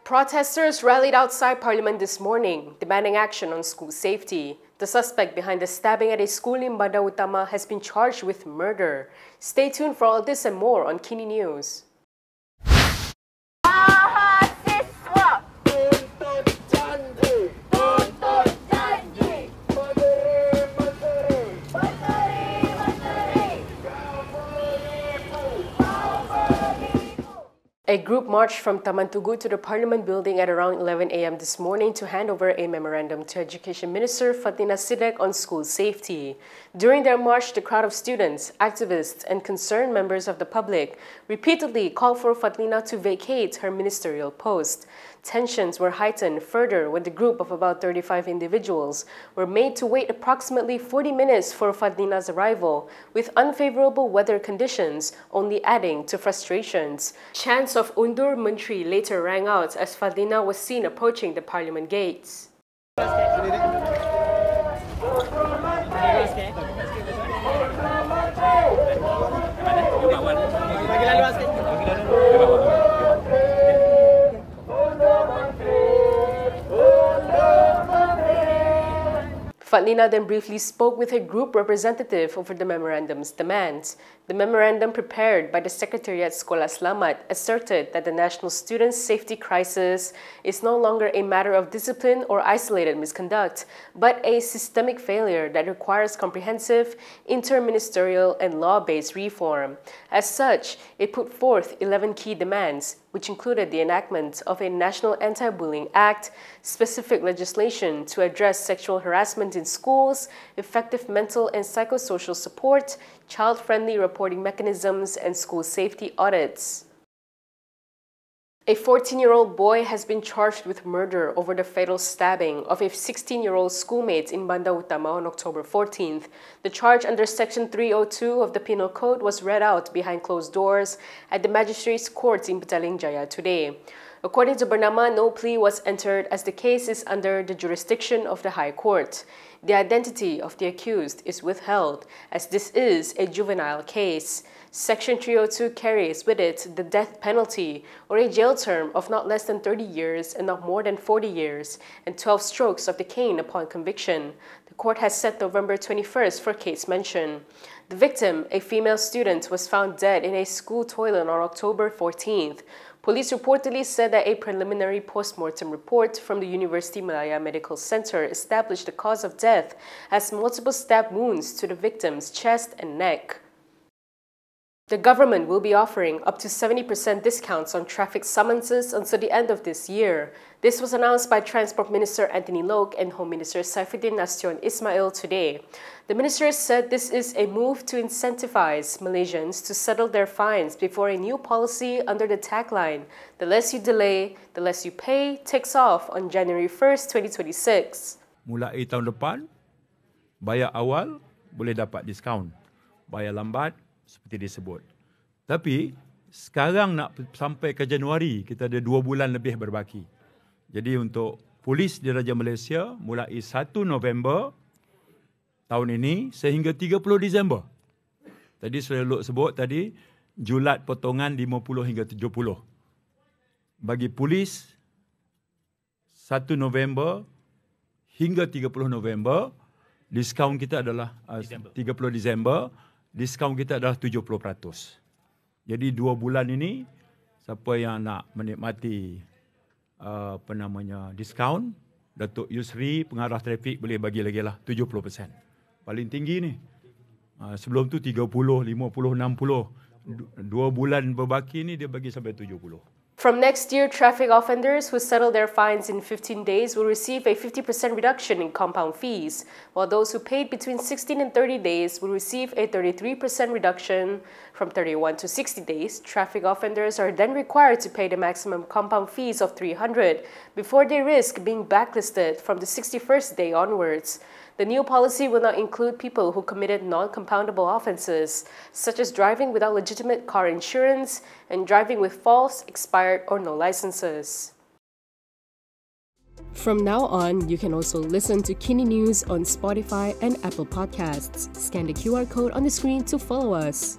Protesters rallied outside Parliament this morning, demanding action on school safety. The suspect behind the stabbing at a school in Bandar Utama has been charged with murder. Stay tuned for all this and more on KiniNews. A group marched from Taman Tugu to the Parliament building at around 11 a.m. this morning to hand over a memorandum to Education Minister Fadhlina Sidek on school safety. During their march, the crowd of students, activists, and concerned members of the public repeatedly called for Fadhlina to vacate her ministerial post. Tensions were heightened further when the group of about 35 individuals were made to wait approximately 40 minutes for Fadhlina's arrival, with unfavorable weather conditions only adding to frustrations. Chants of Undur, menteri later rang out as Fadhlina was seen approaching the Parliament gates. Fadhlina then briefly spoke with her group representative over the memorandum's demands. The memorandum prepared by the Secretariat Sekolah Selamat asserted that the national student safety crisis is no longer a matter of discipline or isolated misconduct, but a systemic failure that requires comprehensive, interministerial, and law-based reform. As such, it put forth 11 key demands, which included the enactment of a National Anti-Bullying Act, specific legislation to address sexual harassment in schools, effective mental and psychosocial support, child-friendly reporting mechanisms, and school safety audits. A 14-year-old boy has been charged with murder over the fatal stabbing of a 16-year-old schoolmate in Bandar Utama on October 14th. The charge under Section 302 of the Penal Code was read out behind closed doors at the Magistrates' Court in Petaling Jaya today. According to Bernama, no plea was entered as the case is under the jurisdiction of the High Court. The identity of the accused is withheld as this is a juvenile case. Section 302 carries with it the death penalty or a jail term of not less than 30 years and not more than 40 years and 12 strokes of the cane upon conviction. The court has set November 21st for case mention. The victim, a female student, was found dead in a school toilet on October 14th. Police reportedly said that a preliminary post-mortem report from the University Malaya Medical Center established the cause of death as multiple stab wounds to the victim's chest and neck. The government will be offering up to 70% discounts on traffic summonses until the end of this year. This was announced by Transport Minister Anthony Loke and Home Minister Saifuddin Ismail today. The ministers said this is a move to incentivize Malaysians to settle their fines before a new policy under the tagline, "The less you delay, the less you pay," takes off on January 1st, 2026. Mulai tahun depan, bayar awal boleh dapat diskaun. Bayar lambat seperti disebut. Tapi sekarang nak sampai ke Januari, kita ada 2 bulan lebih berbaki. Jadi untuk polis di Raja Malaysia mulai 1 November tahun ini sehingga 30 Disember. Tadi saya sebut tadi julat potongan 50 hingga 70. Bagi polis 1 November hingga 30 November, diskaun kita adalah 30 Disember. Diskaun kita adalah 70%. Jadi 2 bulan ini, siapa yang nak menikmati diskaun, Datuk Yusri, pengarah trafik boleh bagi lagi lah 70%. Paling tinggi ni. Sebelum tu 30, 50, 60. 2 bulan berbaki ni dia bagi sampai 70. From next year, traffic offenders who settle their fines in 15 days will receive a 50% reduction in compound fees, while those who paid between 16 and 30 days will receive a 33% reduction. From 31 to 60 days, traffic offenders are then required to pay the maximum compound fees of 300 before they risk being blacklisted from the 61st day onwards. The new policy will not include people who committed non-compoundable offenses, such as driving without legitimate car insurance and driving with false, expired, or no licenses. From now on, you can also listen to KiniNews on Spotify and Apple Podcasts. Scan the QR code on the screen to follow us.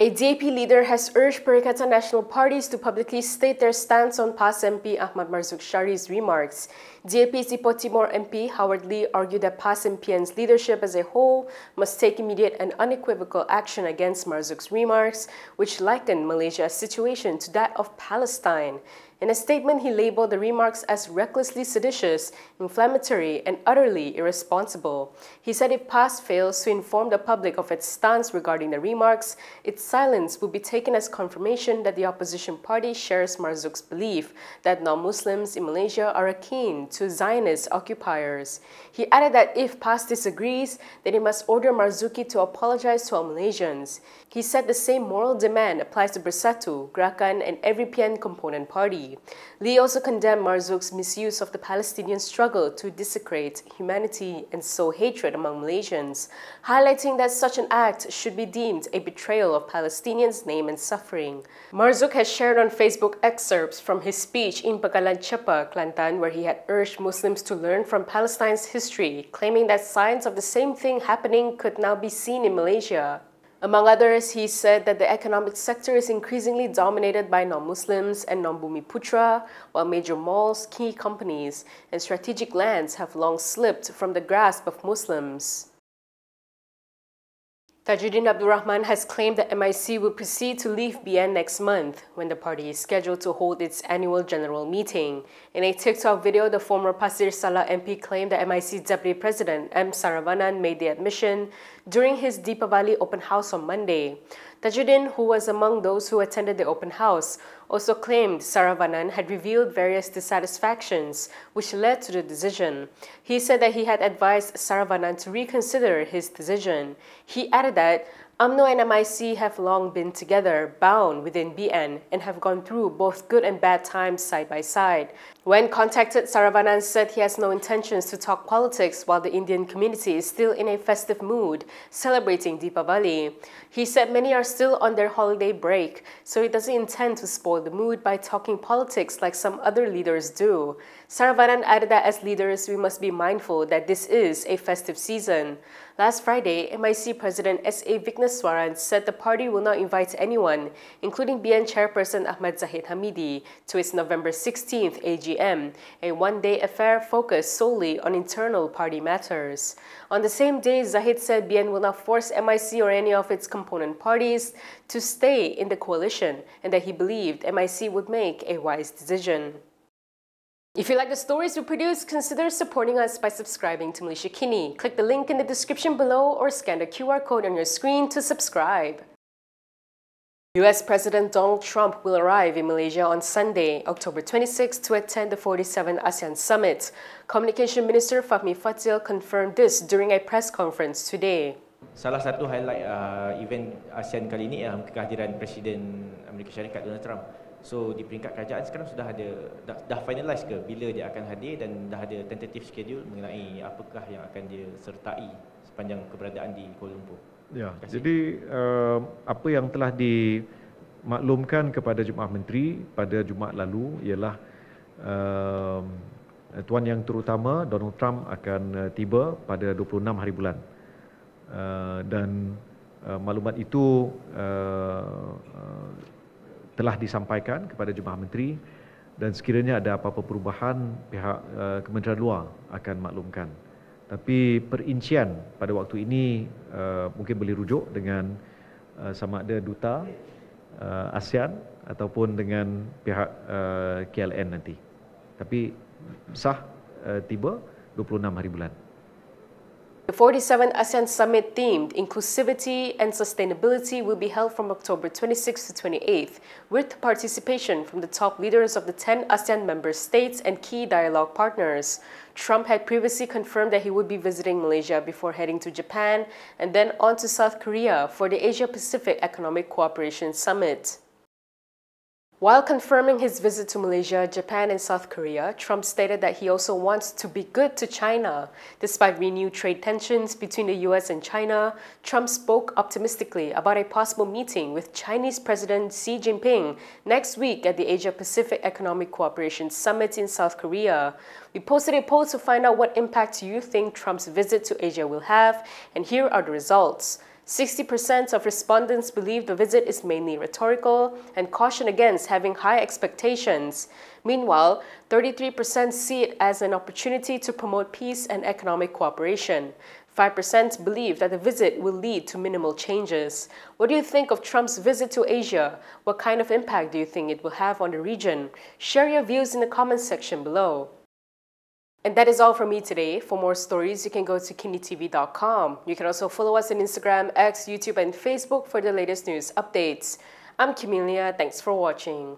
A DAP leader has urged Perikatan national parties to publicly state their stance on PAS MP Ahmad Marzuq Syari's remarks. DAP's Ipoh Timur MP Howard Lee argued that PAS MPN's leadership as a whole must take immediate and unequivocal action against Marzuq's remarks, which likened Malaysia's situation to that of Palestine. In a statement, he labeled the remarks as recklessly seditious, inflammatory, and utterly irresponsible. He said if PAS fails to inform the public of its stance regarding the remarks, its silence will be taken as confirmation that the opposition party shares Marzuq's belief that non-Muslims in Malaysia are akin to Zionist occupiers. He added that if PAS disagrees, then it must order Marzuki to apologize to all Malaysians. He said the same moral demand applies to Bersatu, Gerakan, and every PN component party. Lee also condemned Marzuq's misuse of the Palestinian struggle to desecrate humanity and sow hatred among Malaysians, highlighting that such an act should be deemed a betrayal of Palestinians' name and suffering. Marzuq has shared on Facebook excerpts from his speech in Pekalan Cepa, Kelantan, where he had urged Muslims to learn from Palestine's history, claiming that signs of the same thing happening could now be seen in Malaysia. Among others, he said that the economic sector is increasingly dominated by non-Muslims and non-Bumiputra, while major malls, key companies, and strategic lands have long slipped from the grasp of Muslims. Tajuddin Abdul Rahman has claimed that MIC will proceed to leave BN next month, when the party is scheduled to hold its annual general meeting. In a TikTok video, the former Pasir Salah MP claimed that MIC Deputy President M. Saravanan made the admission during his Deepavali open house on Monday. Tajuddin, who was among those who attended the open house, also claimed Saravanan had revealed various dissatisfactions, which led to the decision. He said that he had advised Saravanan to reconsider his decision. He added that UMNO and MIC have long been together, bound within BN, and have gone through both good and bad times side by side. When contacted, Saravanan said he has no intentions to talk politics while the Indian community is still in a festive mood, celebrating Deepavali. He said many are still on their holiday break, so he doesn't intend to spoil the mood by talking politics like some other leaders do. Saravanan added that as leaders, we must be mindful that this is a festive season. Last Friday, MIC President S.A. Vigneswaran said the party will not invite anyone, including BN Chairperson Ahmad Zahid Hamidi, to its November 16th AGM, a one-day affair focused solely on internal party matters. On the same day, Zahid said BN will not force MIC or any of its component parties to stay in the coalition, and that he believed MIC would make a wise decision. If you like the stories we produce, consider supporting us by subscribing to Malaysia Kini. Click the link in the description below or scan the QR code on your screen to subscribe. US President Donald Trump will arrive in Malaysia on Sunday, October 26, to attend the 47th ASEAN Summit. Communication Minister Fahmi Fadzil confirmed this during a press conference today. Salah satu highlight event ASEAN kali ini ialah kehadiran Presiden Amerika Syarikat Donald Trump. So di peringkat kerajaan sekarang sudah ada dah finalize ke bila dia akan hadir dan dah ada tentative schedule mengenai apakah yang akan dia sertai sepanjang keberadaan di Kuala Lumpur. Ya, jadi apa yang telah dimaklumkan kepada Jemaah Menteri pada Jumaat lalu ialah Tuan Yang Terutama Donald Trump akan tiba pada 26 hari bulan. Dan maklumat itu telah disampaikan kepada Jemaah Menteri dan sekiranya ada apa-apa perubahan pihak Kementerian Luar akan maklumkan. Tapi perincian pada waktu ini mungkin boleh rujuk dengan sama ada Duta ASEAN ataupun dengan pihak KLN nanti. Tapi sah tiba 26 hari bulan. The 47th ASEAN Summit themed Inclusivity and Sustainability will be held from October 26 to 28th, with participation from the top leaders of the 10 ASEAN member states and key dialogue partners. Trump had previously confirmed that he would be visiting Malaysia before heading to Japan and then on to South Korea for the Asia-Pacific Economic Cooperation Summit. While confirming his visit to Malaysia, Japan, and South Korea, Trump stated that he also wants to be good to China. Despite renewed trade tensions between the US and China, Trump spoke optimistically about a possible meeting with Chinese President Xi Jinping next week at the Asia-Pacific Economic Cooperation Summit in South Korea. We posted a poll to find out what impact you think Trump's visit to Asia will have, and here are the results. 60% of respondents believe the visit is mainly rhetorical and caution against having high expectations. Meanwhile, 33% see it as an opportunity to promote peace and economic cooperation. 5% believe that the visit will lead to minimal changes. What do you think of Trump's visit to Asia? What kind of impact do you think it will have on the region? Share your views in the comments section below. And that is all from me today. For more stories, you can go to KiniTv.com. You can also follow us on Instagram, X, YouTube, and Facebook for the latest news updates. I'm Camelia. Thanks for watching.